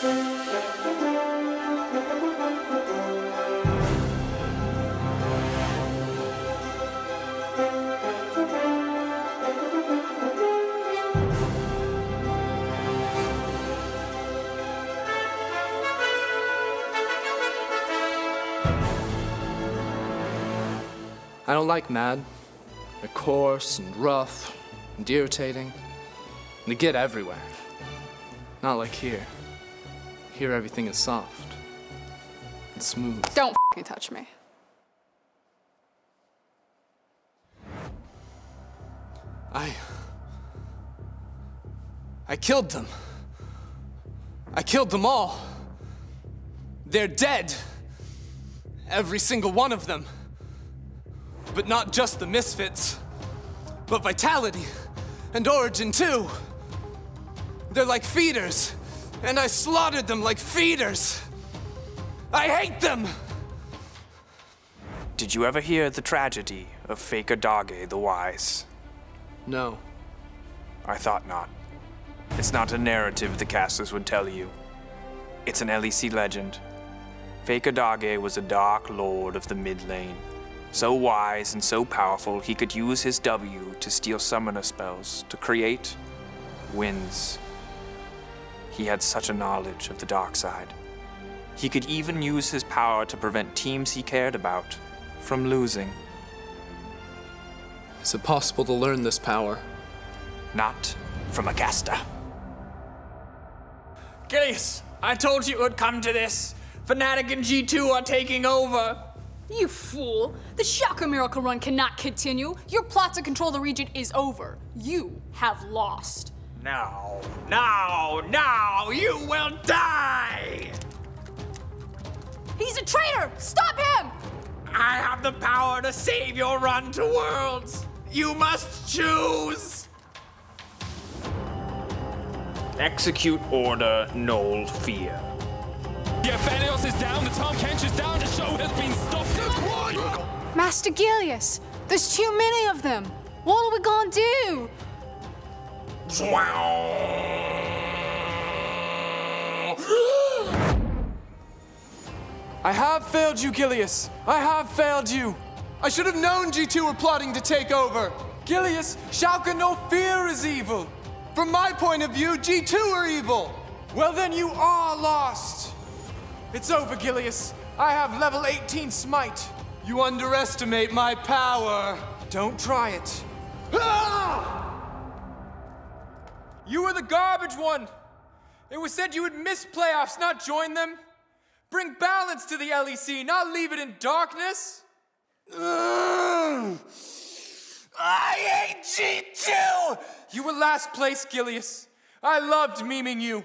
I don't like mad. They're coarse and rough and irritating. And they get everywhere. Not like here. Here everything is soft and smooth. Don't f***ing touch me. I killed them. I killed them all. They're dead. Every single one of them. But not just the misfits, but Vitality and Origin too. They're like feeders, and I slaughtered them like feeders. I hate them! Did you ever hear the tragedy of FLICKR the Wise? No. I thought not. It's not a narrative the casters would tell you. It's an LEC legend. FLICKR was a dark lord of the mid lane. So wise and so powerful, he could use his W to steal summoner spells, to create wins. He had such a knowledge of the dark side. He could even use his power to prevent teams he cared about from losing. Is it possible to learn this power? Not from a caster. Gilius, I told you it would come to this. Fnatic and G2 are taking over. You fool! The Schalke miracle run cannot continue. Your plot to control the region is over. You have lost. Now, you will die! He's a traitor! Stop him! I have the power to save your run to Worlds. You must choose! Execute Order Null Fear. Yeah, Vedius is down, the Tom Kench is down, the show has been stopped. Master Gilius, there's too many of them. What are we gonna do? I have failed you, Gilius. I have failed you. I should have known G2 were plotting to take over. Gilius, Schalke no fear is evil. From my point of view, G2 are evil. Well, then you are lost. It's over, Gilius. I have level 18 smite. You underestimate my power. Don't try it. You were the garbage one. It was said you would miss playoffs, not join them. Bring balance to the LEC, not leave it in darkness. I hate G2! You were last place, Gilius. I loved memeing you.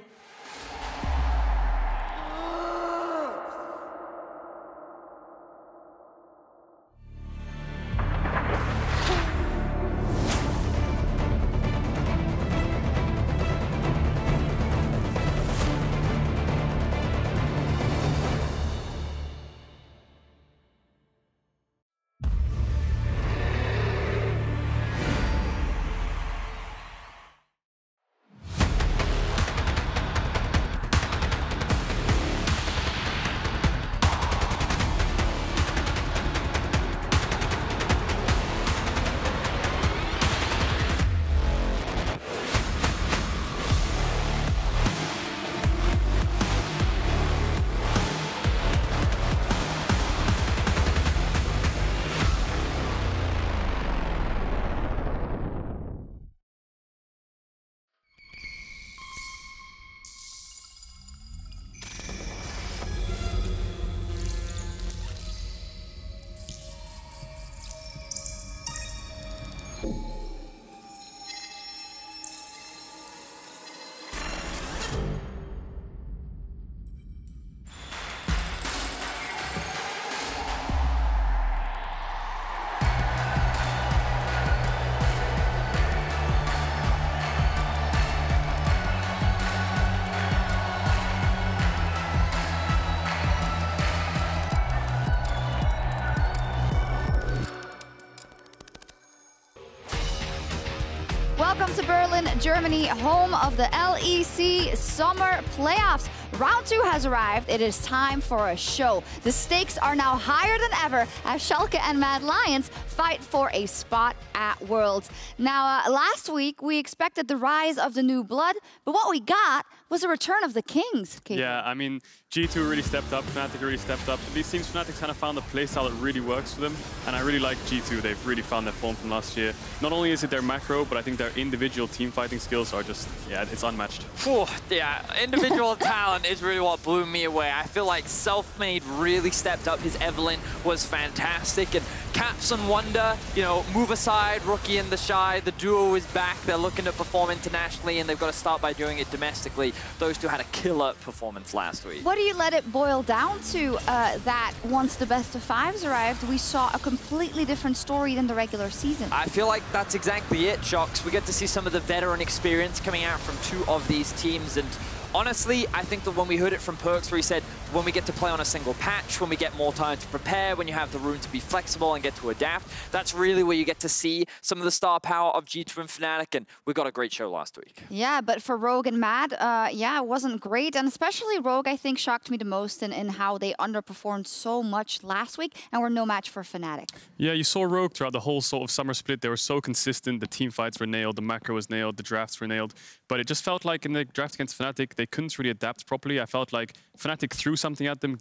Welcome to Berlin, Germany, home of the LEC Summer Playoffs. Round 2 has arrived. It is time for a show. The stakes are now higher than ever as Schalke and Mad Lions fight for a spot at Worlds. Now, last week we expected the rise of the new blood, but what we got was a return of the Kings. Caedrel. Yeah, I mean, G2 really stepped up, Fnatic really stepped up. These teams, Fnatic kind of found a playstyle that really works for them, and I really like G2. They've really found their form from last year. Not only is it their macro, but I think their individual team fighting skills are just, yeah, it's unmatched. Whew, yeah, individual talent is really what blew me away. I feel like Selfmade really stepped up. His Evelynn was fantastic, and Caps and Wonder, you know, move aside, Rookie and the Shy. The duo is back. They're looking to perform internationally, and they've got to start by doing it domestically. Those two had a killer performance last week. What do you let it boil down to that once the best of fives arrived, we saw a completely different story than the regular season? I feel like that's exactly it, Sjokz. We get to see some of the veteran experience coming out from two of these teams, and honestly, I think that when we heard it from Perks, where he said, when we get to play on a single patch, when we get more time to prepare, when you have the room to be flexible and get to adapt, that's really where you get to see some of the star power of G2 and Fnatic, and we got a great show last week. Yeah, but for Rogue and Mad, yeah, it wasn't great, and especially Rogue, I think, shocked me the most in how they underperformed so much last week and were no match for Fnatic. Yeah, you saw Rogue throughout the whole sort of summer split. They were so consistent. The team fights were nailed, the macro was nailed, the drafts were nailed, but it just felt like in the draft against Fnatic, they couldn't really adapt properly. I felt like Fnatic threw something at them,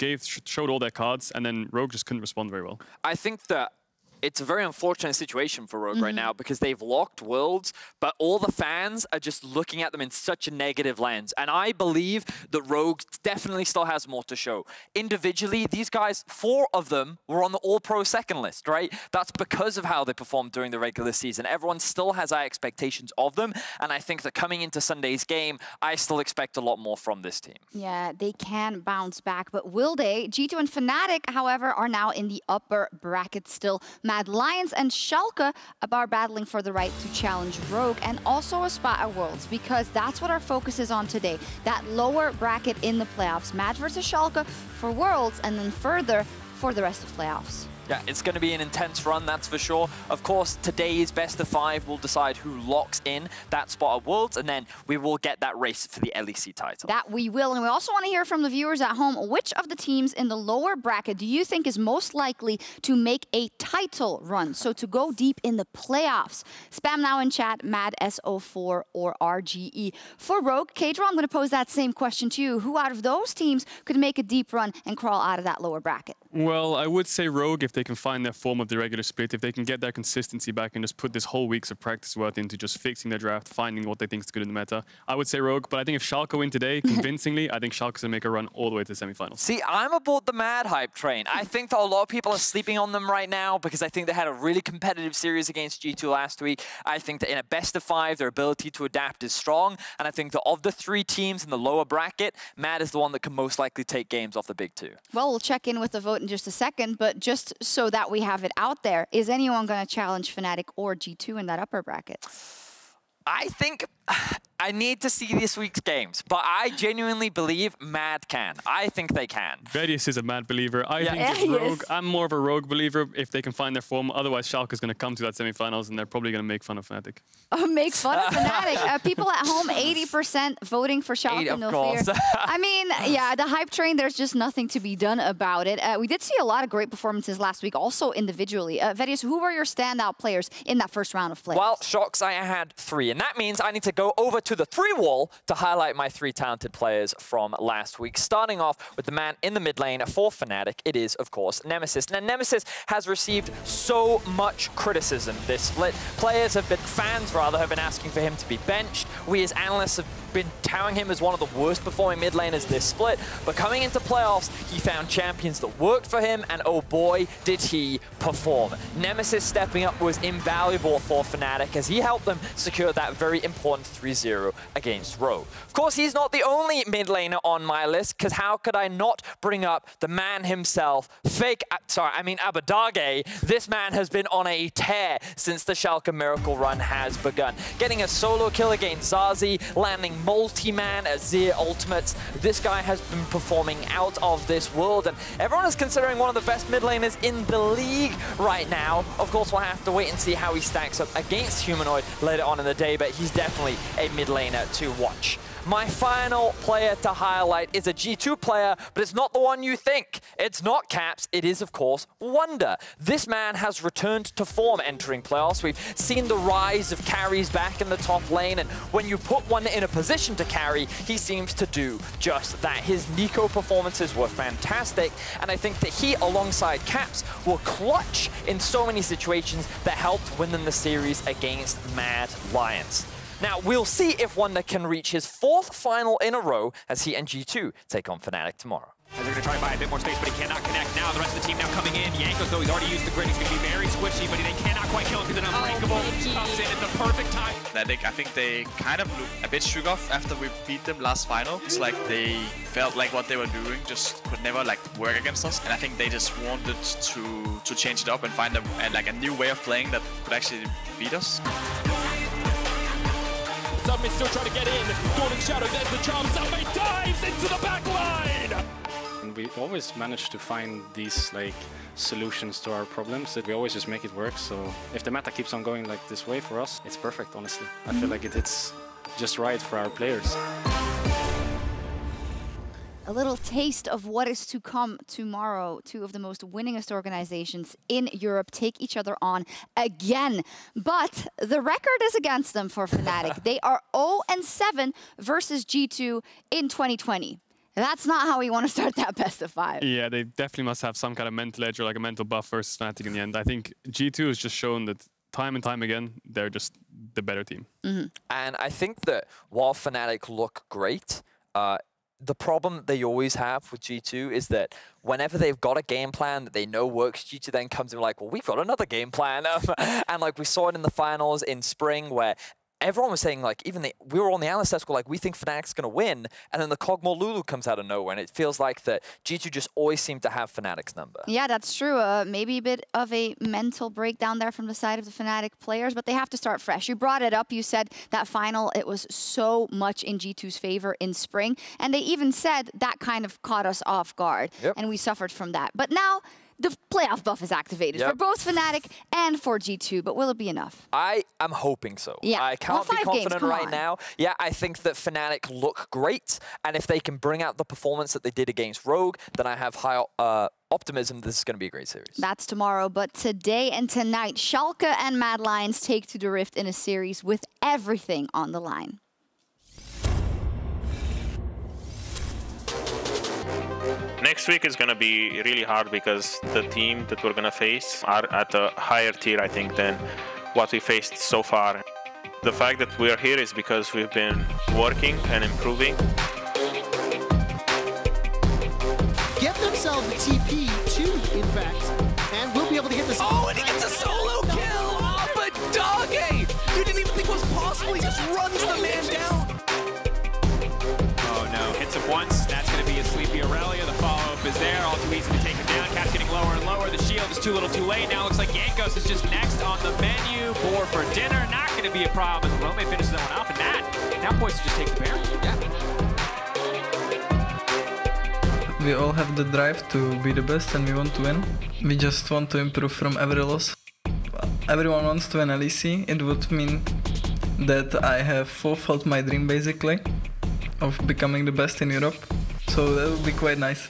showed all their cards, and then Rogue just couldn't respond very well. I think that it's a very unfortunate situation for Rogue right now because they've locked Worlds, but all the fans are just looking at them in such a negative lens. And I believe that Rogue definitely still has more to show. Individually, these guys, 4 of them were on the All-Pro second list, right? That's because of how they performed during the regular season. Everyone still has high expectations of them, and I think that coming into Sunday's game, I still expect a lot more from this team. Yeah, they can bounce back, but will they? G2 and Fnatic, however, are now in the upper bracket still. Mad Lions and Schalke are battling for the right to challenge Rogue and also a spot at Worlds, because that's what our focus is on today. That lower bracket in the playoffs. Mad versus Schalke for Worlds, and then further for the rest of playoffs. Yeah, it's going to be an intense run, that's for sure. Of course, today's best of 5 will decide who locks in that spot at Worlds, and then we will get that race for the LEC title. That we will, and we also want to hear from the viewers at home. Which of the teams in the lower bracket do you think is most likely to make a title run? So to go deep in the playoffs. Spam now in chat, MadSO4 or RGE. For Rogue, Caedrel, I'm going to pose that same question to you. Who out of those teams could make a deep run and crawl out of that lower bracket? Well, I would say Rogue, if they can find their form of the regular split, if they can get their consistency back and just put this whole weeks of practice work into just fixing their draft, finding what they think is good in the meta, I would say Rogue. But I think if Schalke win today, convincingly, I think Schalke's going to make a run all the way to the semifinals. See, I'm aboard the Mad hype train. I think that a lot of people are sleeping on them right now because I think they had a really competitive series against G2 last week. I think that in a best of 5, their ability to adapt is strong. And I think that of the 3 teams in the lower bracket, Mad is the one that can most likely take games off the big 2. Well, we'll check in with the vote in just a second, but just so that we have it out there, is anyone going to challenge Fnatic or G2 in that upper bracket? I think I need to see this week's games, but I genuinely believe Mad can. I think they can. Vedius is a Mad believer. I think it's Rogue. I'm more of a Rogue believer if they can find their form. Otherwise, Schalke is going to come to that semifinals, and they're probably going to make fun of Fnatic. Oh, make fun of Fnatic. People at home, 80% voting for Schalke, no fear. I mean, yeah, the hype train, there's just nothing to be done about it. We did see a lot of great performances last week, also individually. Vedius, who were your standout players in that first round of playoffs? Well, Sjokz, I had 3, and that means I need to go over to the 3 wall to highlight my 3 talented players from last week. Starting off with the man in the mid lane for Fnatic, it is, of course, Nemesis. Now, Nemesis has received so much criticism this split. Fans have been asking for him to be benched. We as analysts have been touting him as one of the worst performing mid laners this split, but coming into playoffs, he found champions that worked for him, and oh boy, did he perform. Nemesis stepping up was invaluable for Fnatic as he helped them secure that very important 3-0 against Rogue. Of course, he's not the only mid laner on my list, because how could I not bring up the man himself, Abadage. This man has been on a tear since the Schalke Miracle run has begun. Getting a solo kill against Zazie, landing multi-man Azir ultimates. This guy has been performing out of this world, and everyone is considering one of the best mid laners in the league right now. Of course, we'll have to wait and see how he stacks up against Humanoid later on in the day, but he's definitely a mid laner to watch. My final player to highlight is a G2 player, but it's not the one you think. It's not Caps, it is, of course, Wonder. This man has returned to form entering playoffs. We've seen the rise of carries back in the top lane, and when you put one in a position to carry, he seems to do just that. His Nico performances were fantastic, and I think that he, alongside Caps, were clutch in so many situations that helped win them the series against Mad Lions. Now, we'll see if Wonder can reach his 4th final in a row as he and G2 take on Fnatic tomorrow. And they're going to try to buy a bit more space, but he cannot connect. Now the rest of the team now coming in. Jankos, though, he's already used the grid. He's going to be very squishy, but they cannot quite kill him because an unbreakable comes in at the perfect time. Fnatic, I think they kind of looked a bit shook off after we beat them last final. It's like they felt like what they were doing just could never like work against us. And I think they just wanted to change it up and find like a new way of playing that could actually beat us. Submit still trying to get in. Golden Shadow, there's the jump. Submit dives into the back line. And we always manage to find these like solutions to our problems that we always just make it work. So if the meta keeps on going like this way for us, it's perfect, honestly. I feel like it's just right for our players. A little taste of what is to come tomorrow. Two of the most winningest organizations in Europe take each other on again. But the record is against them for Fnatic. They are 0-7 versus G2 in 2020. That's not how we want to start that best of 5. Yeah, they definitely must have some kind of mental edge or like a mental buff versus Fnatic in the end. I think G2 has just shown that time and time again, they're just the better team. And I think that while Fnatic look great, the problem that they always have with G2 is that whenever they've got a game plan that they know works, G2 then comes in like, well, we've got another game plan. And like we saw it in the finals in spring where everyone was saying, like, even we were on the analyst desk, we're like, we think Fnatic's going to win. And then the Kog'Maw Lulu comes out of nowhere. And it feels like that G2 just always seem to have Fnatic's number. Yeah, that's true. Maybe a bit of a mental breakdown there from the side of the Fnatic players, but they have to start fresh. You brought it up. You said that final, it was so much in G2's favor in spring. And they even said that kind of caught us off guard. And we suffered from that. But now the playoff buff is activated for both Fnatic and for G2, but will it be enough? I am hoping so. Yeah. I can't be confident right now. Yeah, I think that Fnatic look great, and if they can bring out the performance that they did against Rogue, then I have high optimism this is going to be a great series. That's tomorrow, but today and tonight, Schalke and Mad Lions take to the Rift in a series with everything on the line. Next week is going to be really hard because the team that we're going to face are at a higher tier, I think, than what we faced so far. The fact that we are here is because we've been working and improving. Get themselves a TP too, in fact, and we'll be able to get this. Oh, and he gets a solo kill off a Doggy! You didn't even think it was possible. He just runs the man down. Oh no, hits him once. That's going to be a sleepy Aurelia. The follow-up is there. All too easy to take him down. Cat's getting lower and lower. The shield is too little too late. Now looks like Jankos is just next on the menu. Boar for dinner. Not going to be a problem as Rome finishes that one off. And that now poised to just take the bear. We all have the drive to be the best and we want to win. We just want to improve from every loss. Everyone wants to win LEC. It would mean that I have fulfilled my dream basically of becoming the best in Europe. So that would be quite nice.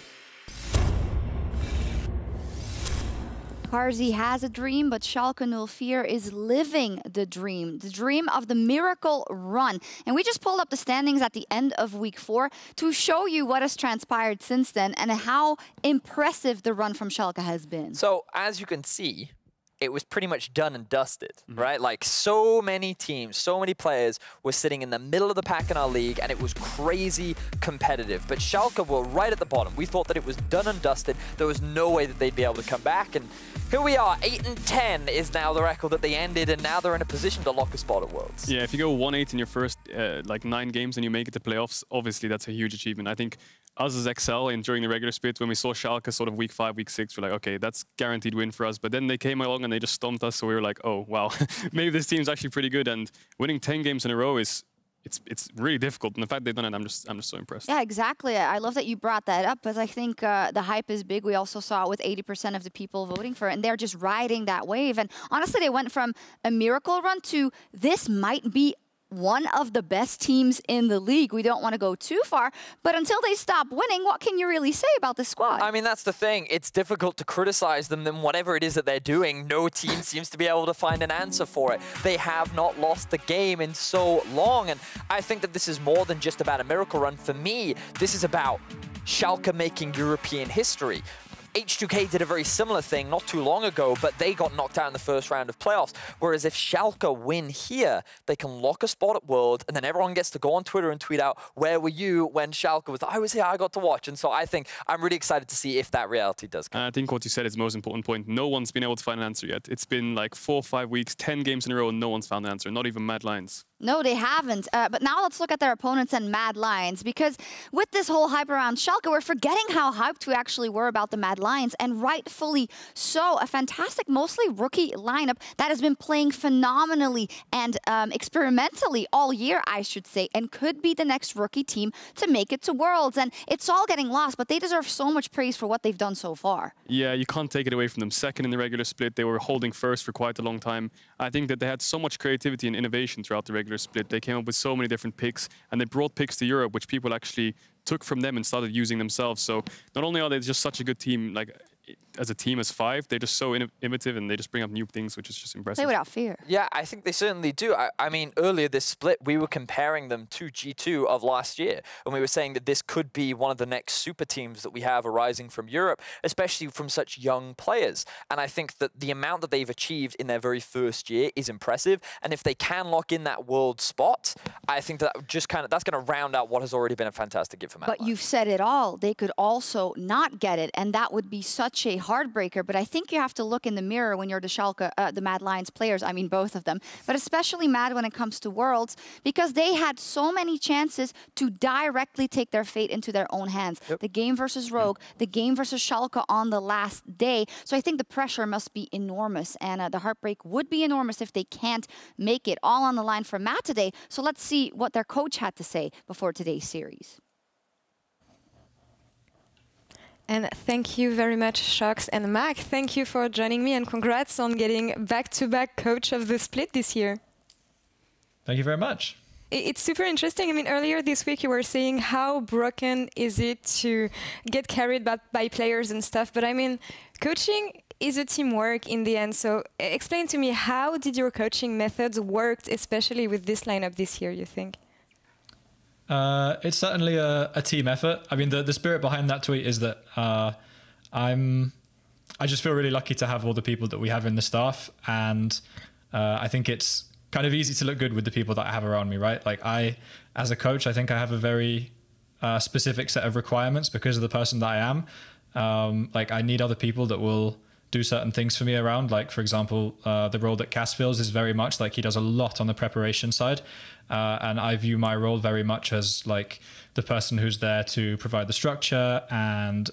Parzi has a dream, but Schalke 04 is living the dream of the miracle run. And we just pulled up the standings at the end of week 4 to show you what has transpired since then and how impressive the run from Schalke has been. So, as you can see, it was pretty much done and dusted, right? Like, so many teams, so many players were sitting in the middle of the pack in our league, and it was crazy competitive. But Schalke were right at the bottom. We thought that it was done and dusted. There was no way that they'd be able to come back, and here we are. 8-10 is now the record that they ended, and now they're in a position to lock a spot at Worlds. Yeah, if you go 1-8 in your first like 9 games and you make it to playoffs, obviously that's a huge achievement. I think us as XL during the regular split, when we saw Schalke sort of week 5, week 6, we're like, okay, that's guaranteed win for us. But then they came along and they just stomped us, so we were like, oh wow, maybe this team's actually pretty good. And winning 10 games in a row is it's really difficult. And the fact they've done it, I'm just so impressed. Yeah, exactly. I love that you brought that up, because I think the hype is big. We also saw it with 80% of the people voting for it, and they're just riding that wave. And honestly, they went from a miracle run to this might be one of the best teams in the league. We don't want to go too far, but until they stop winning, what can you really say about this squad? I mean, that's the thing. It's difficult to criticize them. Then whatever it is that they're doing, no team seems to be able to find an answer for it. They have not lost the game in so long, and I think that this is more than just about a miracle run. For me, this is about Schalke making European history. H2K did a very similar thing not too long ago, but they got knocked out in the first round of playoffs. Whereas if Schalke win here, they can lock a spot at World, and then everyone gets to go on Twitter and tweet out, where were you when Schalke was, I was here, I got to watch. And so I think I'm really excited to see if that reality does come. I think what you said is the most important point. No one's been able to find an answer yet. It's been like 4 or 5 weeks, 10 games in a row, and no one's found an answer, not even Mad Lions. No, they haven't. But now let's look at their opponents and Mad Lions, because with this whole hype around Schalke, we're forgetting how hyped we actually were about the Mad Lions, and rightfully so. A fantastic, mostly rookie lineup that has been playing phenomenally and experimentally all year, I should say, and could be the next rookie team to make it to Worlds. And it's all getting lost, but they deserve so much praise for what they've done so far. Yeah, you can't take it away from them. Second in the regular split, they were holding first for quite a long time. I think that they had so much creativity and innovation throughout the regular split. They came up with so many different picks, and they brought picks to Europe, which people actually took from them and started using themselves. So not only are they just such a good team, like as a team as 5, they're just so innovative, and they just bring up new things, which is just impressive. Play without fear. Yeah, I think they certainly do. I mean, earlier this split, we were comparing them to G2 of last year, and we were saying that this could be one of the next super teams that we have arising from Europe, especially from such young players. And I think that the amount that they've achieved in their very first year is impressive. And if they can lock in that world spot, I think that just that's going to round out what has already been a fantastic year for Mad Lions. But you've said it all. They could also not get it, and that would be such a heartbreaker. But I think you have to look in the mirror when you're the Schalke, the Mad Lions players. I mean, both of them, but especially Mad when it comes to Worlds, because they had so many chances to directly take their fate into their own hands. Yep. The game versus Rogue, the game versus Schalke on the last day. So I think the pressure must be enormous, and the heartbreak would be enormous if they can't make it. All on the line for Mad today. So let's see what their coach had to say before today's series. And thank you very much, Sjokz and Mac. Thank you for joining me, and congrats on getting back-to-back coach of the split this year. Thank you very much. It's super interesting. I mean, earlier this week you were saying how broken is it to get carried by players and stuff. But I mean, coaching is a teamwork in the end. So explain to me, how did your coaching methods work, especially with this lineup this year, you think? It's certainly a team effort. I mean, the spirit behind that tweet is that I just feel really lucky to have all the people that we have in the staff, and I think it's kind of easy to look good with the people that I have around me, right? Like as a coach, I think I have a very specific set of requirements because of the person that I am. Like I need other people that will do certain things for me around. Like, for example, the role that Cass fills is very much like he does a lot on the preparation side. And I view my role very much as like the person who's there to provide the structure and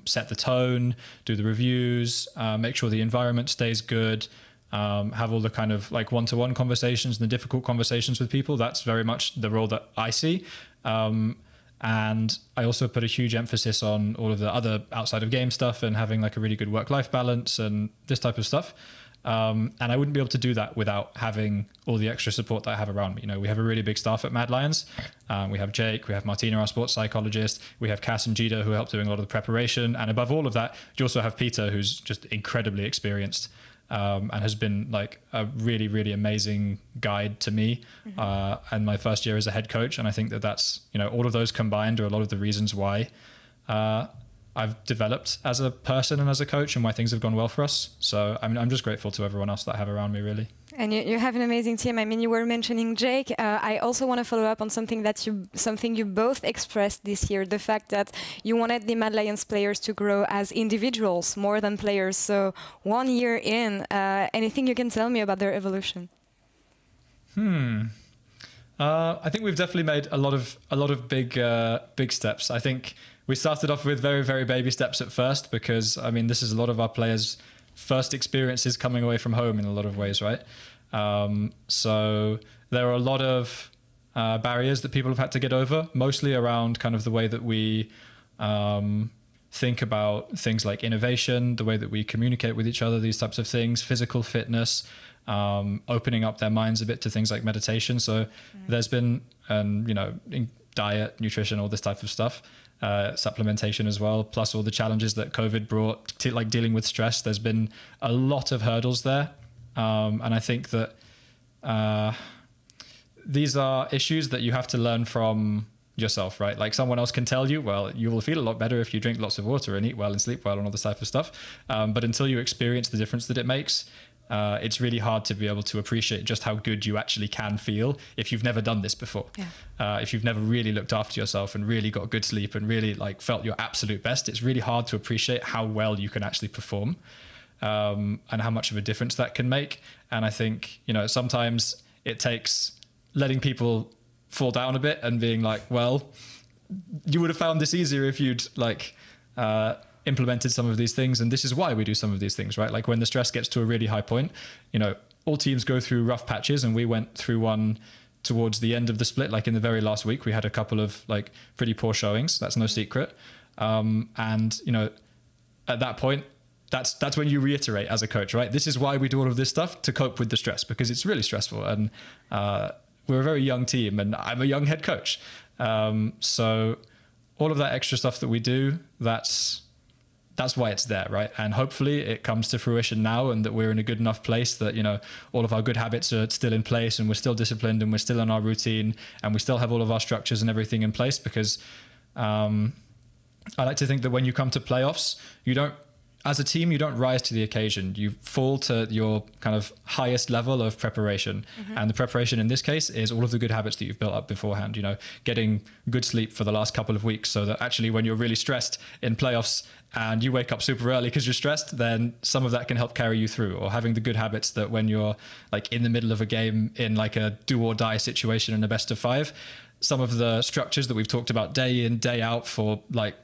set the tone, do the reviews, make sure the environment stays good, have all the kind of like one-to-one conversations and the difficult conversations with people. That's very much the role that I see. And I also put a huge emphasis on all of the other outside of game stuff and having like a really good work-life balance and this type of stuff. And I wouldn't be able to do that without having all the extra support that I have around me. You know, we have a really big staff at Mad Lions. We have Jake, we have Martina, our sports psychologist. We have Cass and Gita, who help doing a lot of the preparation. And above all of that, you also have Peter, who's just incredibly experienced and has been like a really, really amazing guide to me and my first year as a head coach. And I think that that's, you know, all of those combined are a lot of the reasons why I've developed as a person and as a coach, and why things have gone well for us. So I mean, I'm just grateful to everyone else that I have around me, really. And you have an amazing team. I mean, you were mentioning Jake. I also want to follow up on something that you both expressed this year, the fact that you wanted the Mad Lions players to grow as individuals more than players. So 1 year in, anything you can tell me about their evolution? I think we've definitely made a lot of big steps. I think we started off with very, very baby steps at first, because I mean, this is a lot of our players' first experiences coming away from home in a lot of ways, right? So there are a lot of barriers that people have had to get over, mostly around kind of the way that we think about things like innovation, the way that we communicate with each other, these types of things, physical fitness, opening up their minds a bit to things like meditation. So there's been, you know, diet, nutrition, all this type of stuff, supplementation as well, plus all the challenges that COVID brought to like dealing with stress. There's been a lot of hurdles there. And I think that these are issues that you have to learn from yourself, right? Like someone else can tell you, well, you will feel a lot better if you drink lots of water and eat well and sleep well and all this type of stuff. But until you experience the difference that it makes, it's really hard to be able to appreciate just how good you actually can feel if you've never done this before. If you've never really looked after yourself and really got good sleep and really like felt your absolute best, it's really hard to appreciate how well you can actually perform, and how much of a difference that can make. And I think, you know, sometimes it takes letting people fall down a bit and being like, well, you would have found this easier if you'd like implemented some of these things, and this is why we do some of these things, right? Like when the stress gets to a really high point, you know, all teams go through rough patches, and we went through one towards the end of the split. Like in the very last week, we had a couple of like pretty poor showings. That's no secret. And you know, at that point, that's when you reiterate as a coach, right? This is why we do all of this stuff, to cope with the stress, because it's really stressful. And we're a very young team, and I'm a young head coach. So all of that extra stuff that we do, that's why it's there, right? And hopefully it comes to fruition now, and that we're in a good enough place that, you know, all of our good habits are still in place, and we're still disciplined, and we're still in our routine, and we still have all of our structures and everything in place. Because I like to think that when you come to playoffs, you don't, as a team, you don't rise to the occasion. You fall to your kind of highest level of preparation. And the preparation in this case is all of the good habits that you've built up beforehand, you know, getting good sleep for the last couple of weeks, so that actually when you're really stressed in playoffs and you wake up super early because you're stressed, then some of that can help carry you through. Or having the good habits that when you're like in the middle of a game in like a do or die situation in a best of 5, some of the structures that we've talked about day in, day out for like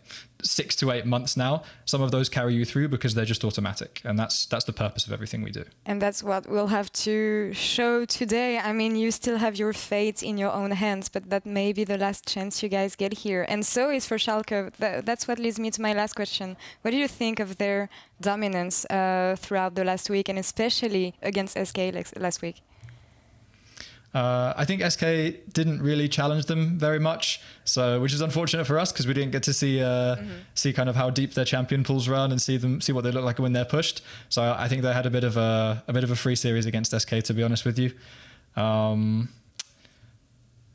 6 to 8 months now, some of those carry you through because they're just automatic. And that's the purpose of everything we do. And that's what we'll have to show today. I mean, you still have your fate in your own hands, but that may be the last chance you guys get here. And so is for Schalke. That's what leads me to my last question. What do you think of their dominance throughout the last week, and especially against SK last week? I think SK didn't really challenge them very much, so which is unfortunate for us because we didn't get to see see kind of how deep their champion pools run and see what they look like when they're pushed. So I think they had a bit of a free series against SK, to be honest with you.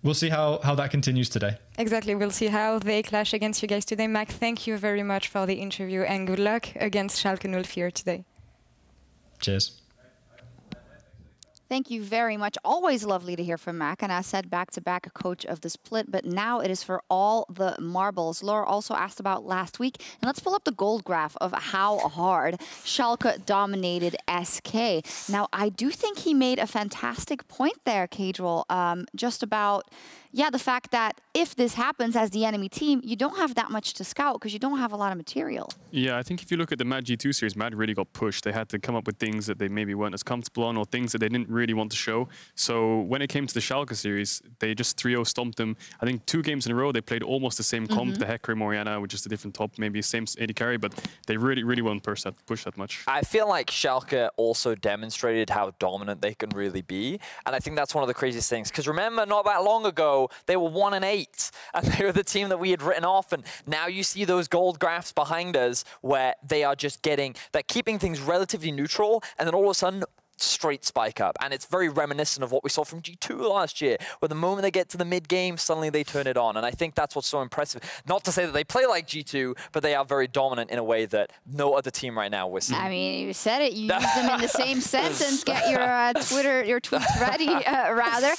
We'll see how that continues today. Exactly, we'll see how they clash against you guys today. Mac, thank you very much for the interview, and good luck against Schalke 04 today. Cheers. Thank you very much. Always lovely to hear from Mac. And as said, back-to-back coach of the split. But now it is for all the marbles. Laure also asked about last week. And let's pull up the gold graph of how hard Schalke dominated SK. Now, I do think he made a fantastic point there, Caedrel, just about, yeah, the fact that if this happens as the enemy team, you don't have that much to scout because you don't have a lot of material. Yeah, I think if you look at the Mad G2 series, Mad really got pushed. They had to come up with things that they maybe weren't as comfortable on, or things that they didn't really want to show. So when it came to the Schalke series, they just 3-0 stomped them. I think 2 games in a row, they played almost the same comp, the Hecker Moriana, with just a different top, maybe same AD carry, but they really won't push that much. I feel like Schalke also demonstrated how dominant they can really be. And I think that's one of the craziest things. Because remember, not that long ago, they were 1-8, and they were the team that we had written off. And now you see those gold graphs behind us where they are just they're keeping things relatively neutral, and then all of a sudden, straight spike up. And it's very reminiscent of what we saw from G2 last year, where the moment they get to the mid-game, suddenly they turn it on. And I think that's what's so impressive. Not to say that they play like G2, but they are very dominant in a way that no other team right now we're seeing. I mean, you said it. You used them in the same sentence. Get your your tweets ready, rather.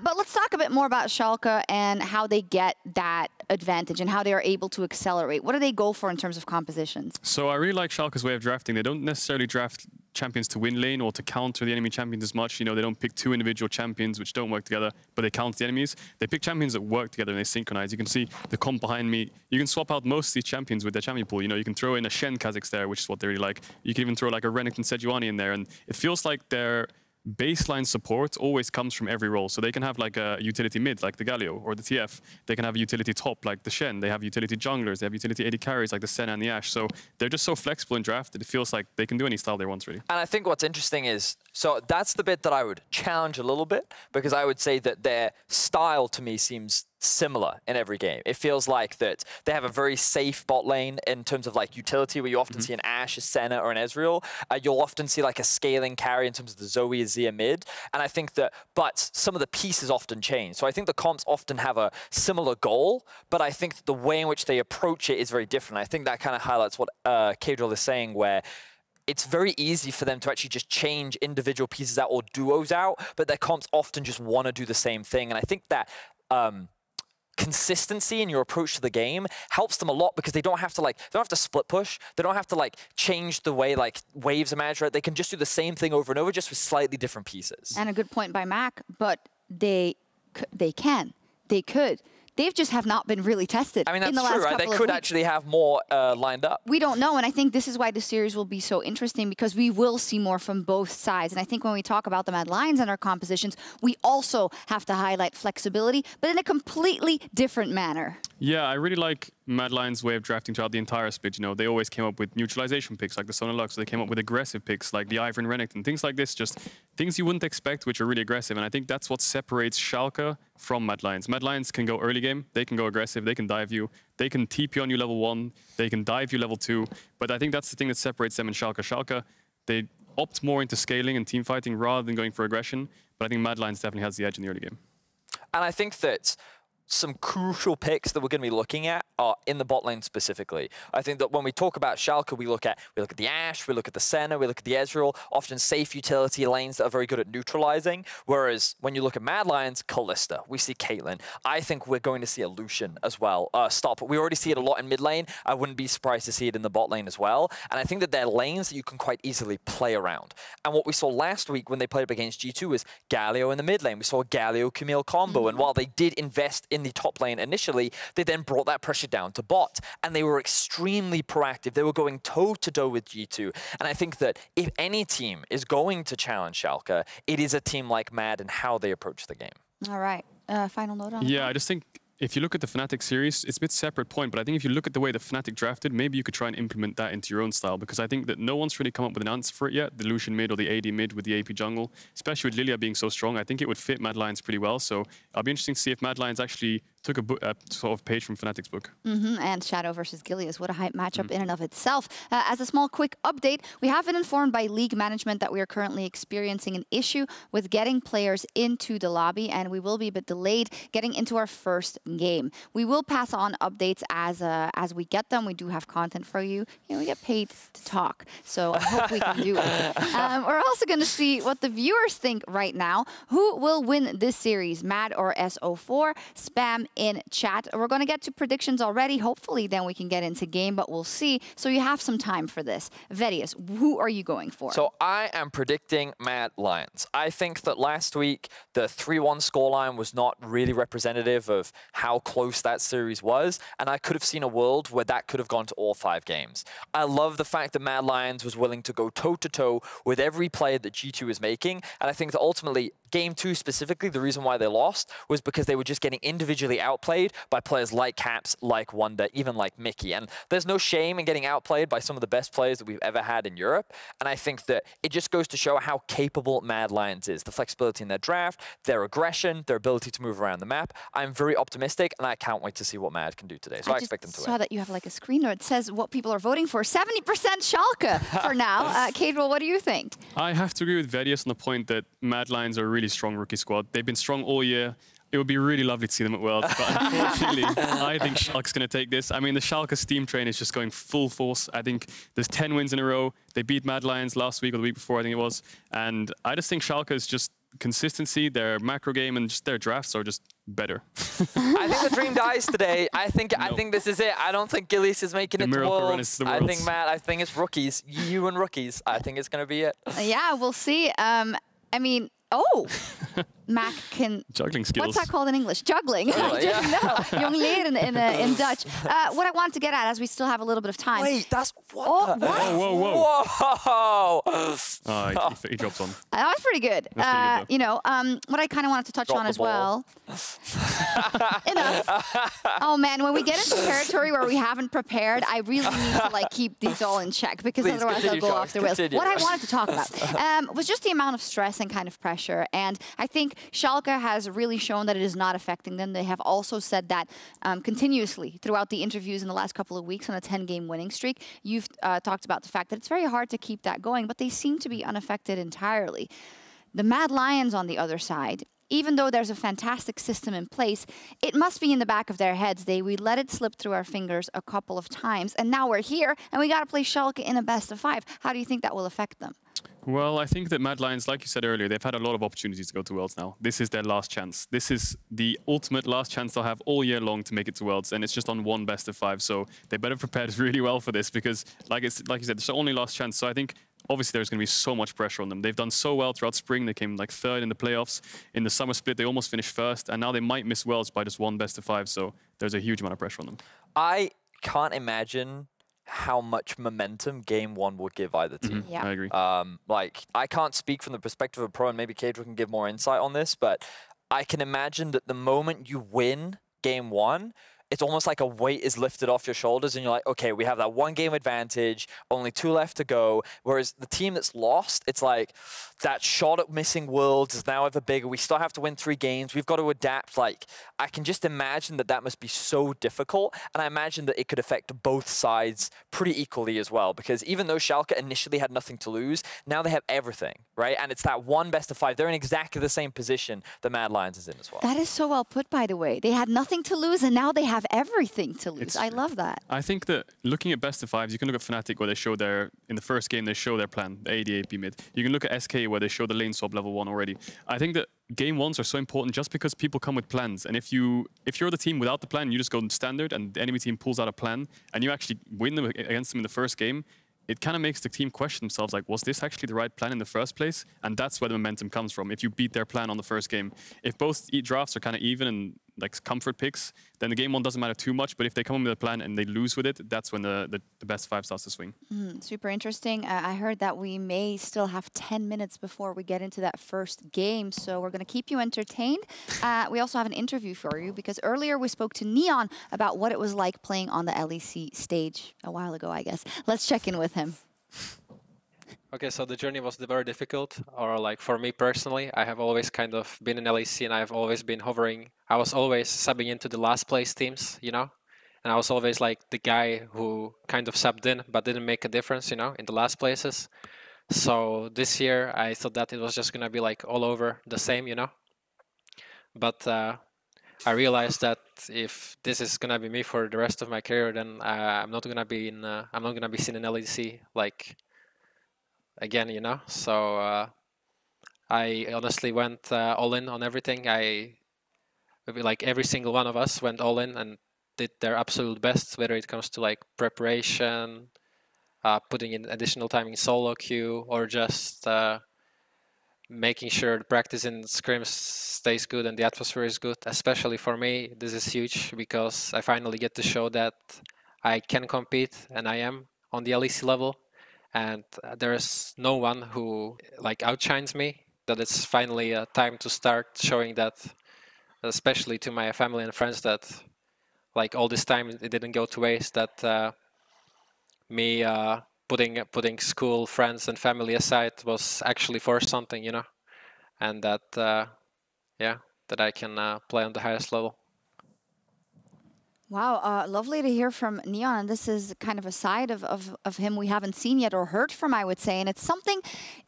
But let's talk a bit more about Schalke and how they get that advantage and how they are able to accelerate. What do they go for in terms of compositions? So I really like Schalke's way of drafting. They don't necessarily draft champions to win lane or to counter the enemy champions as much. You know, they don't pick 2 individual champions which don't work together, but they counter the enemies. They pick champions that work together and they synchronize. You can see the comp behind me. You can swap out most of these champions with their champion pool. You know, you can throw in a Shen Kha'Zix there, which is what they really like. You can even throw like a Renekton Sejuani in there, and it feels like they're baseline support always comes from every role. So they can have like a utility mid, like the Galio or the TF. They can have a utility top, like the Shen. They have utility junglers. They have utility AD carries, like the Senna and the Ashe. So they're just so flexible in draft that it feels like they can do any style they want, really. And I think what's interesting is, so that's the bit that I would challenge a little bit, because I would say that their style to me seems similar in every game. It feels like that they have a very safe bot lane in terms of like utility, where you often see an Ashe, a Senna, or an Ezreal. You'll often see like a scaling carry in terms of the Zoe, Azir mid. And I think that, but some of the pieces often change. So I think the comps often have a similar goal, but I think the way in which they approach it is very different. I think that kind of highlights what Caedrel is saying, where it's very easy for them to actually just change individual pieces out or duos out, but their comps often just want to do the same thing. And I think that consistency in your approach to the game helps them a lot, because they don't have to split push. They don't have to like change the way like waves are managed, right? They can just do the same thing over and over, just with slightly different pieces. And a good point by Mac, but they could. They just have not been really tested. I mean, that's in the true, last right? They couple could of actually have more lined up. We don't know, and I think this is why the series will be so interesting, because we will see more from both sides. And I think when we talk about the Mad Lions and our compositions, we also have to highlight flexibility, but in a completely different manner. Yeah, I really like Mad Lions' way of drafting throughout the entire split. You know, they always came up with neutralization picks like the Sona Lux. They came up with aggressive picks like the Ivern Renekton, things like this, just things you wouldn't expect, which are really aggressive. And I think that's what separates Schalke from Mad Lions. Mad Lions can go early game, they can go aggressive, they can dive you, they can TP on you level 1, they can dive you level 2. But I think that's the thing that separates them and Schalke. Schalke, they opt more into scaling and team fighting rather than going for aggression. But I think Mad Lions definitely has the edge in the early game. And I think that some crucial picks that we're going to be looking at are in the bot lane specifically. I think that when we talk about Schalke, we look at the Ashe, we look at the Senna, we look at the Ezreal, often safe utility lanes that are very good at neutralizing. Whereas when you look at Mad Lions, Kalista, we see Caitlyn. I think we're going to see a Lucian as well. Stop. We already see it a lot in mid lane. I wouldn't be surprised to see it in the bot lane as well. And I think that they're lanes that you can quite easily play around. And what we saw last week when they played up against G2 was Galio in the mid lane. We saw a Galio Camille combo. And while they did invest in the top lane initially, they then brought that pressure down to bot, and they were extremely proactive. They were going toe-to-toe with G2, and I think that if any team is going to challenge Schalke, it is a team like Mad and how they approach the game. All right, final note on that? Yeah, I just think if you look at the Fnatic series, it's a bit separate point, but I think if you look at the way the Fnatic drafted, maybe you could try and implement that into your own style, because I think that no one's really come up with an answer for it yet. The Lucian mid or the AD mid with the AP jungle, especially with Lilia being so strong, I think it would fit Mad Lions pretty well. So I'll be interesting to see if Mad Lions actually took a sort of page from Fnatic's book. And Shadow versus Gilius, what a hype matchup in and of itself. As a small quick update, we have been informed by league management that we are currently experiencing an issue with getting players into the lobby, and we will be a bit delayed getting into our first game. We will pass on updates as we get them. We do have content for you. You know, we get paid to talk, so I hope we can do it. We're also going to see what the viewers think right now. Who will win this series, Mad or SO4? Spam in chat. We're going to get to predictions already. Hopefully, then we can get into game, but we'll see. So you have some time for this. Vedius, who are you going for? So I am predicting Mad Lions. I think that last week, the 3-1 scoreline was not really representative of how close that series was, and I could have seen a world where that could have gone to all 5 games. I love the fact that Mad Lions was willing to go toe-to-toe with every play that G2 is making, and I think that ultimately, Game 2 specifically, the reason why they lost was because they were just getting individually outplayed by players like Caps, like Wonder, even like Mickey. And there's no shame in getting outplayed by some of the best players that we've ever had in Europe. And I think that it just goes to show how capable Mad Lions is. The flexibility in their draft, their aggression, their ability to move around the map. I'm very optimistic, and I can't wait to see what Mad can do today. So I expect them to win. I saw that you have like a screen there. It says what people are voting for. 70% Schalke for now. Caedrel, what do you think? I have to agree with Vedius on the point that Mad Lions are a really strong rookie squad. They've been strong all year. It would be really lovely to see them at Worlds, but unfortunately, I think Schalke's going to take this. I mean, the Schalke Steam train is just going full force. I think there's 10 wins in a row. They beat Mad Lions last week or the week before, I think it was. And I just think Schalke is just consistency, their macro game, and just their drafts are just better. I think the dream dies today. I think this is it. I don't think Gilius is making it to Worlds. I think, Matt, I think it's rookies. You and rookies. I think it's going to be it. Yeah, we'll see. I mean, Mac can... Juggling skills. What's that called in English? Juggling. I didn't know. Jongleren in Dutch. What I want to get at, as we still have a little bit of time... Wait, that's... What? Oh, what? Whoa! Oh, he dropped on. That was pretty good. You know, what I kind of wanted to touch on as well... Enough. Oh, man, when we get into territory where we haven't prepared, I really need to, like, keep these all in check, because otherwise I'll go off the rails. What I wanted to talk about was just the amount of stress and kind of pressure. And I think Schalke has really shown that it is not affecting them. They have also said that continuously throughout the interviews in the last couple of weeks on a 10-game winning streak. You've talked about the fact that it's very hard to keep that going, but they seem to be unaffected entirely. The Mad Lions, on the other side, even though there's a fantastic system in place, it must be in the back of their heads. We let it slip through our fingers a couple of times, and now we're here, and we got to play Schalke in a best-of-5. How do you think that will affect them? Well, I think that Mad Lions, like you said earlier, they've had a lot of opportunities to go to Worlds now. This is their last chance. This is the ultimate last chance they'll have all year long to make it to Worlds, and it's just on one best-of-5. So they better prepare really well for this, because, like you said, it's the only last chance. So I think obviously there's going to be so much pressure on them. They've done so well throughout spring. They came like 3rd in the playoffs. In the summer split, they almost finished 1st, and now they might miss Worlds by just one best-of-5. So there's a huge amount of pressure on them. I can't imagine how much momentum Game 1 would give either team. Yeah. I agree. Like, I can't speak from the perspective of a pro, and maybe Caedrel can give more insight on this, but I can imagine that the moment you win Game 1, it's almost like a weight is lifted off your shoulders, and you're like, okay, we have that 1-game advantage, only 2 left to go. Whereas the team that's lost, it's like that shot at missing Worlds is now ever bigger. We still have to win 3 games. We've got to adapt. Like, I can just imagine that that must be so difficult, and I imagine that it could affect both sides pretty equally as well, because even though Schalke initially had nothing to lose, now they have everything, right? And it's that one best-of-5. They're in exactly the same position the Mad Lions is in as well. That is so well put, by the way. They had nothing to lose, and now they have everything to lose. I love that. I think that looking at best-of-5s, you can look at Fnatic where they show in the first game, they show their plan, the AD AP mid. You can look at SK where they show the lane swap level 1 already. I think that Game 1s are so important just because people come with plans. And if you're the team without the plan, you just go in standard and the enemy team pulls out a plan and you actually win them against them in the first game, it kind of makes the team question themselves, like, was this actually the right plan in the first place? And that's where the momentum comes from, if you beat their plan on the first game. If both drafts are kind of even and like comfort picks, then the Game 1 doesn't matter too much. But if they come in with a plan and they lose with it, that's when the best-of-5 starts to swing. Super interesting. I heard that we may still have 10 minutes before we get into that first game, so we're going to keep you entertained. We also have an interview for you, because earlier we spoke to Neon about what it was like playing on the LEC stage a while ago, I guess. Let's check in with him. Okay, so the journey was very difficult, or like for me personally, I have always kind of been in LEC and I've always been hovering. I was always subbing into the last place teams, you know, and I was always like the guy who kind of subbed in but didn't make a difference, you know, in the last places. So this year I thought that it was just gonna be like all over the same, you know, but I realized that if this is gonna be me for the rest of my career, then I'm not gonna be seen in LEC like again, you know. So I honestly went all in on everything. Like every single one of us went all in and did their absolute best, whether it comes to like preparation, putting in additional time in solo queue, or just making sure the practice in scrims stays good and the atmosphere is good. Especially for me, this is huge because I finally get to show that I can compete and I am on the LEC level. And there's no one who like outshines me, that it's finally time to start showing that, especially to my family and friends, that like all this time it didn't go to waste, that me putting school, friends and family aside was actually for something, you know, and that, yeah, that I can play on the highest level. Wow, lovely to hear from Neon. And this is kind of a side of him we haven't seen yet or heard from, I would say. And it's something,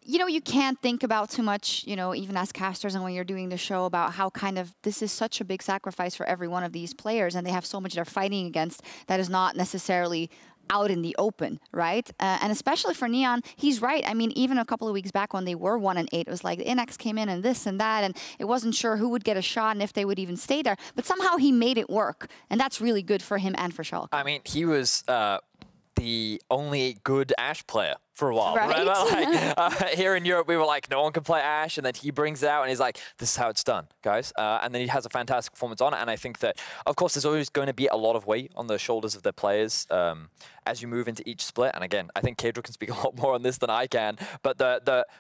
you know, you can't think about too much, you know, even as casters and when you're doing the show, about how kind of this is such a big sacrifice for every one of these players. And they have so much they're fighting against that is not necessarily out in the open, right? And especially for Neon, he's right. I mean, even a couple of weeks back when they were 1-8, it was like the Inex came in and this and that, and it wasn't sure who would get a shot and if they would even stay there. But somehow he made it work, and that's really good for him and for Schalke. I mean, he was the only good Ashe player for a while. Right. Remember, like, here in Europe, we were like, no one can play Ashe, and then he brings it out, and he's like, this is how it's done, guys. And then he has a fantastic performance on it, and I think that, of course, there's always going to be a lot of weight on the shoulders of their players as you move into each split. And again, I think Caedrel can speak a lot more on this than I can, but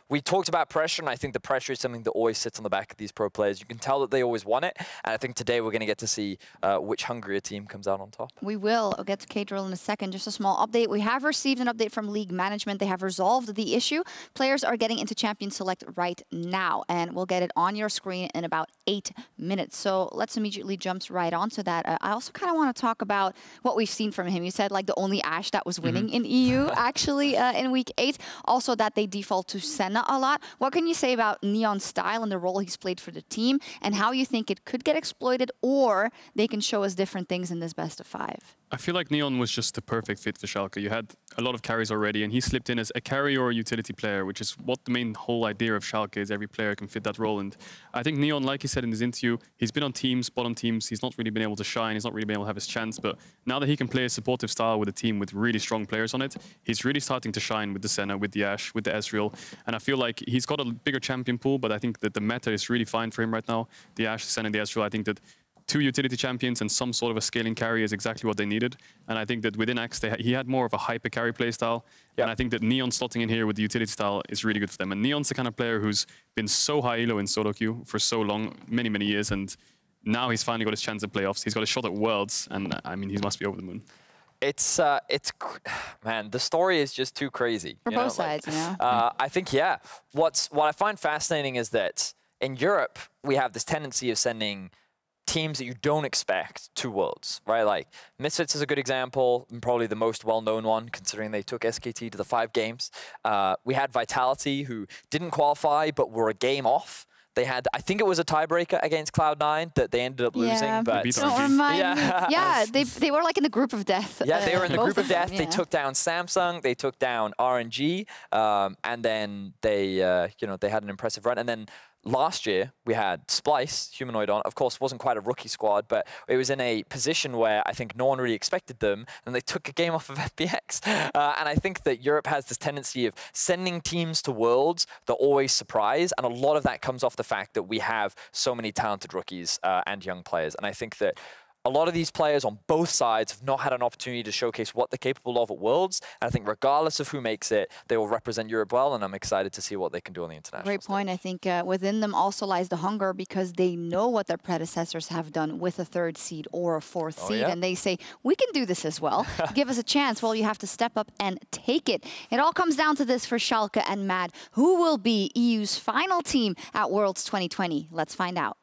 we talked about pressure, and I think the pressure is something that always sits on the back of these pro players. You can tell that they always want it, and I think today we're going to get to see which hungrier team comes out on top. We will. I'll get to Caedrel in a second. Just a small update. We have received an update from League Management. They have resolved the issue. Players are getting into Champion Select right now, and we'll get it on your screen in about 8 minutes. So let's immediately jump right onto that. I also kind of want to talk about what we've seen from him. You said like the only Ashe that was winning in EU, actually, in Week 8. Also that they default to Senna a lot. What can you say about Neon's style and the role he's played for the team, and how you think it could get exploited, or they can show us different things in this best of 5? I feel like Neon was just the perfect fit for Schalke. You had a lot of carries already, and he slipped in as a carry or a utility player, which is what the main whole idea of Schalke is. Every player can fit that role. And I think Neon, like he said in his interview, he's been on teams, bottom teams. He's not really been able to shine. He's not really been able to have his chance. But now that he can play a supportive style with a team with really strong players on it, he's really starting to shine with the Senna, with the Ashe, with the Ezreal. And I feel like he's got a bigger champion pool, but I think that the meta is really fine for him right now. The Ashe, the Senna, and the Ezreal, I think that 2 utility champions and some sort of a scaling carry is exactly what they needed. And I think that within Axe, he had more of a hyper carry play style. Yep. And I think that Neon slotting in here with the utility style is really good for them. And Neon's the kind of player who's been so high elo in solo queue for so long, many, many years. And now he's finally got his chance at playoffs. He's got a shot at Worlds. And I mean, he must be over the moon. It's man, the story is just too crazy. For both sides, you know? I think, yeah. What I find fascinating is that in Europe, we have this tendency of sending teams that you don't expect to Worlds, right? Like Misfits is a good example, and probably the most well-known one, considering they took SKT to the 5 games. We had Vitality, who didn't qualify, but were a game off. They had, I think it was a tiebreaker against Cloud9 that they ended up losing. But don't remind me. Yeah, they were like in the group of death. Yeah, they were in the group of death. Yeah. They took down Samsung. They took down RNG, and then they, you know, they had an impressive run. And then last year, we had Splice, Humanoid on. Of course, wasn't quite a rookie squad, but it was in a position where I think no one really expected them, and they took a game off of FPX. And I think that Europe has this tendency of sending teams to Worlds that always surprise, and a lot of that comes off the fact that we have so many talented rookies and young players. And I think that a lot of these players on both sides have not had an opportunity to showcase what they're capable of at Worlds. And I think regardless of who makes it, they will represent Europe well, and I'm excited to see what they can do on the international Great point. I think within them also lies the hunger, because they know what their predecessors have done with a 3rd seed or a 4th seed. Yeah. And they say, we can do this as well. Give us a chance. Well, you have to step up and take it. It all comes down to this for Schalke and Mad. Who will be EU's final team at Worlds 2020? Let's find out.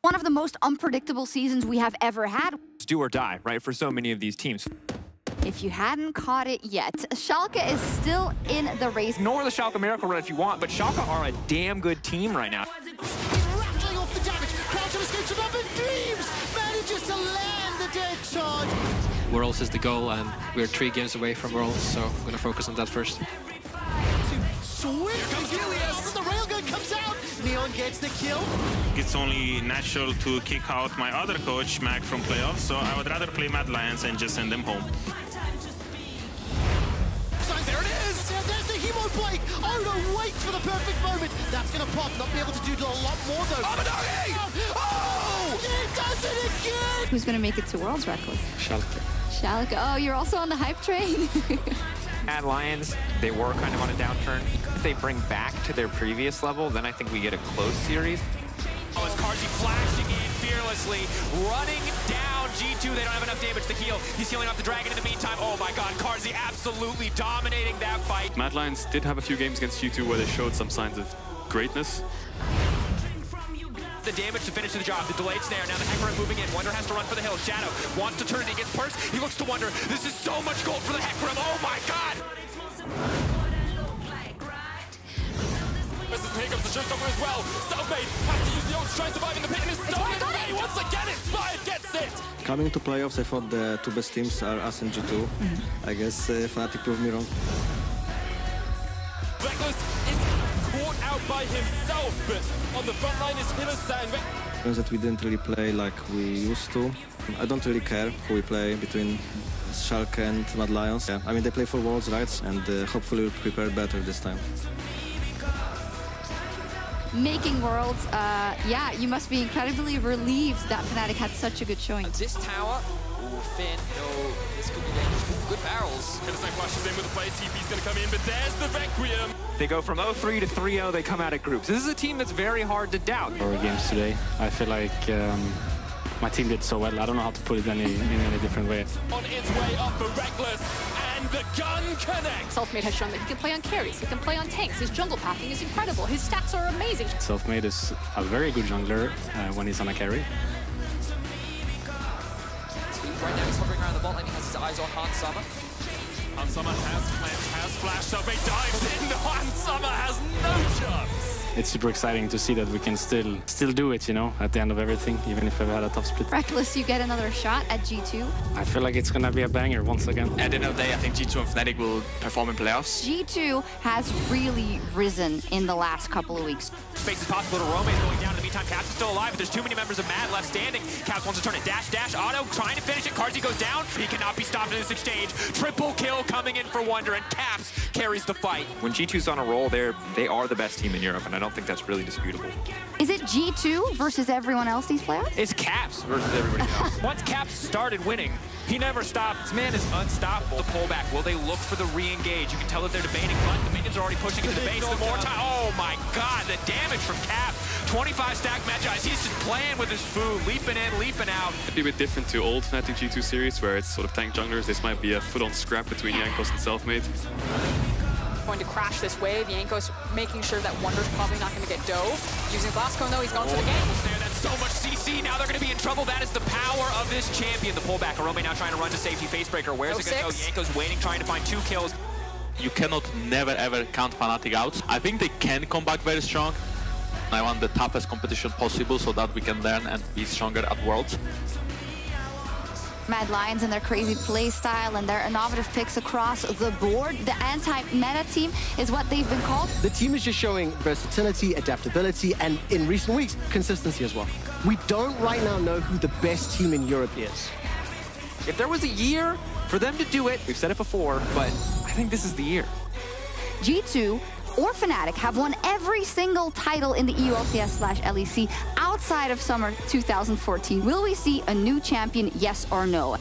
One of the most unpredictable seasons we have ever had. It's do or die, right, for so many of these teams. If you hadn't caught it yet, Schalke is still in the race. Ignore the Schalke Miracle Run if you want, but Schalke are a damn good team right now. Rattling off the damage. Crouch escapes from up and Dreams manages to land the dead charge. Worlds is the goal, and we're 3 games away from Worlds, so I'm going to focus on that first. Swift comes Helios. The railgun comes out. Neon gets the kill. It's only natural to kick out my other coach, Mac, from playoffs, so I would rather play Mad Lions and just send them home. So there it is. There's the Hemo Blake. Odo waits for the perfect moment. That's going to pop. Not be able to do a lot more, though. Oh! It does it again! Who's going to make it to Worlds, Reckless? Schalke. Schalke. Oh, you're also on the hype train. Mad Lions, they were kind of on a downturn. If they bring back to their previous level, then I think we get a close series. Oh, it's Carzzy flashing in fearlessly, running down G2. They don't have enough damage to heal. He's healing off the dragon in the meantime. Oh my god, Carzzy absolutely dominating that fight. Mad Lions did have a few games against G2 where they showed some signs of greatness. The damage to finish the job. The delayed snare. Now the Hecarim moving in. Wonder has to run for the hill. Shadow wants to turn it. He gets burst. He looks to Wonder. This is so much gold for the Hecarim. Oh my god! This is here comes the showstopper as well. Selfmade has to use the ult to try and survive in the pit, and is stolen away. Once again, Inspired gets it. Coming to playoffs, I thought the 2 best teams are us and G2. I guess Fnatic proved me wrong. Reckless is caught out by himself, but on the front line is Hillesang. That we didn't really play like we used to. I don't really care who we play between Schalke and Mad Lions. Yeah, I mean, they play for Worlds, right? And hopefully we'll prepare better this time. Making Worlds, yeah, you must be incredibly relieved that Fnatic had such a good showing. This tower, ooh, Finn, no, this could be dangerous. Good barrels. Innocent flashes in with the play, TP's gonna come in, but there's the Requiem. They go from 0-3 to 3-0, they come out of groups. This is a team that's very hard to doubt. Our games today, I feel like my team did so well. I don't know how to put it in any different way. On its way up for Reckless, and the gun connects. Selfmade has shown that he can play on carries, he can play on tanks, his jungle pathing is incredible, his stats are amazing. Selfmade is a very good jungler when he's on a carry. Right now he's hovering around the bot lane, he has his eyes on Hans Summer. Hans Summer has cleansed, has flashed, Selfmade dives in, Hans Summer has no chance. It's super exciting to see that we can still do it, you know, at the end of everything, even if we've had a tough split. Reckless, you get another shot at G2. I feel like it's gonna be a banger once again. At the end of the day, I think G2 and Fnatic will perform in playoffs. G2 has really risen in the last couple of weeks. Space is possible to Rome is going down. In the meantime, Caps is still alive, but there's too many members of Mad left standing. Caps wants to turn it dash, auto, trying to finish it. Carzzy goes down. He cannot be stopped in this exchange. Triple kill coming in for Wonder, and Caps carries the fight. When G2's on a roll, they are the best team in Europe, and I don't think that's really disputable. Is it G2 versus everyone else these playoffs? It's Caps versus everybody else. Once Caps started winning, he never stopped. This man is unstoppable. The pullback, will they look for the re-engage? You can tell that they're debating, but the minions are already pushing into the base. The more time, oh my god, the damage from Caps. 25 stack Magi, he's just playing with his food, leaping in, leaping out. It'd be a bit different to old Fnatic G2 series, where it's sort of tank junglers. This might be a full-on scrap between Jankos and Selfmade. Going to crash this wave, Jankos making sure that Wonder's probably not going to get dove. Using Glass Cone though, he's going for the game. That's so much CC, now they're going to be in trouble. That is the power of this champion. The pullback, Arome now trying to run to safety, Facebreaker. Where's it going to go? Jankos waiting, trying to find 2 kills. You cannot never ever count Fnatic out. I think they can come back very strong. I want the toughest competition possible so that we can learn and be stronger at Worlds. Mad Lions and their crazy play style and their innovative picks across the board. The anti-meta team is what they've been called. The team is just showing versatility, adaptability, and in recent weeks, consistency as well. We don't right now know who the best team in Europe is. If there was a year for them to do it, we've said it before, but I think this is the year. G2 or Fnatic have won every single title in the EULCS/LEC outside of summer 2014. Will we see a new champion, yes or no?